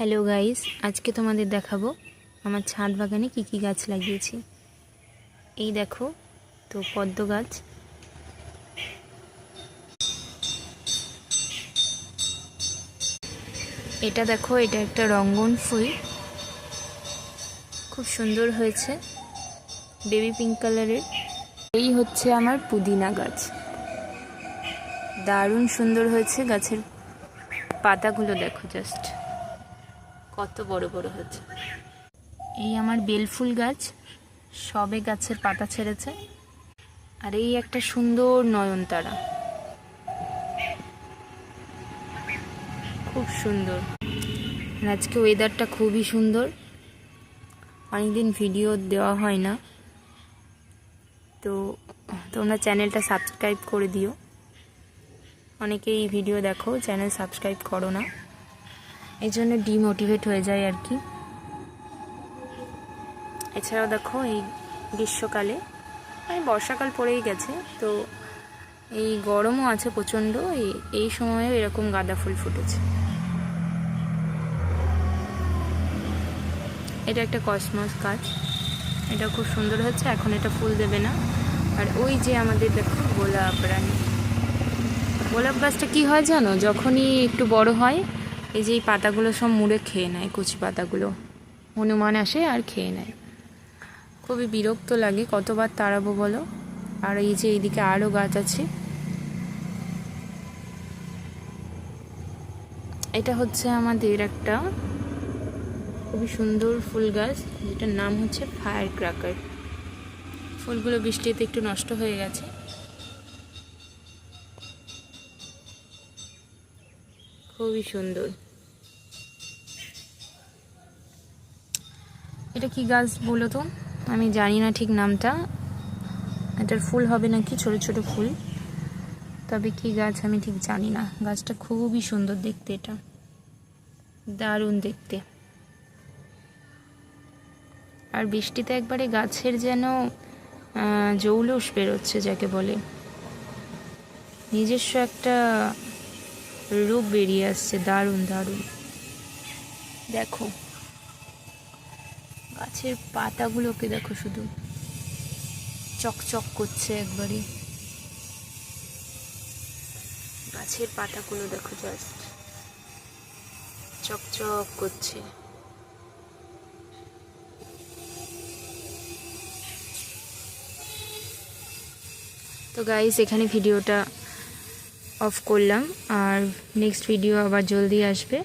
Hello guys, আজকে তোমাদের দেখাবো আমার ছাদ বাগানে কি কি গাছ লাগিয়েছি। এই দেখো, তো পদ্ম গাছ, এটা দেখো, এটা একটা রঙ্গন ফুল, খুব সুন্দর হয়েছে, বেবি পিঙ্ক কালারের। এই হচ্ছে আমার পুদিনা গাছ, দারুণ সুন্দর হয়েছে। গাছের পাতাগুলো দেখো, জাস্ট কত বড় বড় হয়েছে। এই আমার বেলফুল গাছ, সবে গাছের পাতা ছেড়েছে। আর এই একটা সুন্দর নয়নতারা, খুব সুন্দর। আর আজকে ওয়েদারটা খুবই সুন্দর, অনেকদিন ভিডিও দেওয়া হয় না, তো তোমরা চ্যানেলটা সাবস্ক্রাইব করে দিও। অনেকেই ভিডিও দেখো, চ্যানেল সাবস্ক্রাইব করো না, এই জন্য ডিমোটিভেট হয়ে যায় আর কি। এছাড়াও দেখো, এই গ্রীষ্মকালে, মানে বর্ষাকাল পড়েই গেছে, তো এই গরমও আছে প্রচণ্ড, এই সময়েও এরকম গাঁদা ফুল ফুটেছে। এটা একটা কসমস গাছ, এটা খুব সুন্দর হচ্ছে, এখন এটা ফুল দেবে না। আর ওই যে আমাদের দেখো গোলাপ রানী, গোলাপ গাছটা কি হয় জানো, যখনই একটু বড় হয়, এই যে এই পাতাগুলো সব মুড়ে খেয়ে নেয়, কচি পাতাগুলো হনুমান আসে আর খেয়ে নেয়, খুবই বিরক্ত লাগে, কতবার তাড়াবো বলো। আর এই যে এইদিকে আরও গাছ আছে, এটা হচ্ছে আমাদের একটা খুবই সুন্দর ফুল গাছ, যেটার নাম হচ্ছে ফায়ার ক্র্যাকার। ফুলগুলো বৃষ্টিতে একটু নষ্ট হয়ে গেছে, খুবই সুন্দর। এটা কি গাছ বলো তো, আমি জানি না ঠিক নামটা, এটার ফুল হবে নাকি, ছোট ছোট ফুল, তবে কি গাছ আমি ঠিক জানি না। গাছটা খুবই সুন্দর দেখতে, এটা দারুণ দেখতে। আর বৃষ্টিতে একবারে গাছের যেন জৌলুস বেরোচ্ছে, যাকে বলে, নিজস্ব একটা রূপ বেরিয়ে আসছে, দারুণ দারুণ। দেখো গাছের পাতাগুলোকে দেখো, শুধু চকচক করছে একবারে, গাছের পাতাগুলো দেখো, জাস্ট চকচক করছে। তো গাইস, এখানে ভিডিওটা অফ করলাম, আর নেক্সট ভিডিও আবার জলদি আসবে।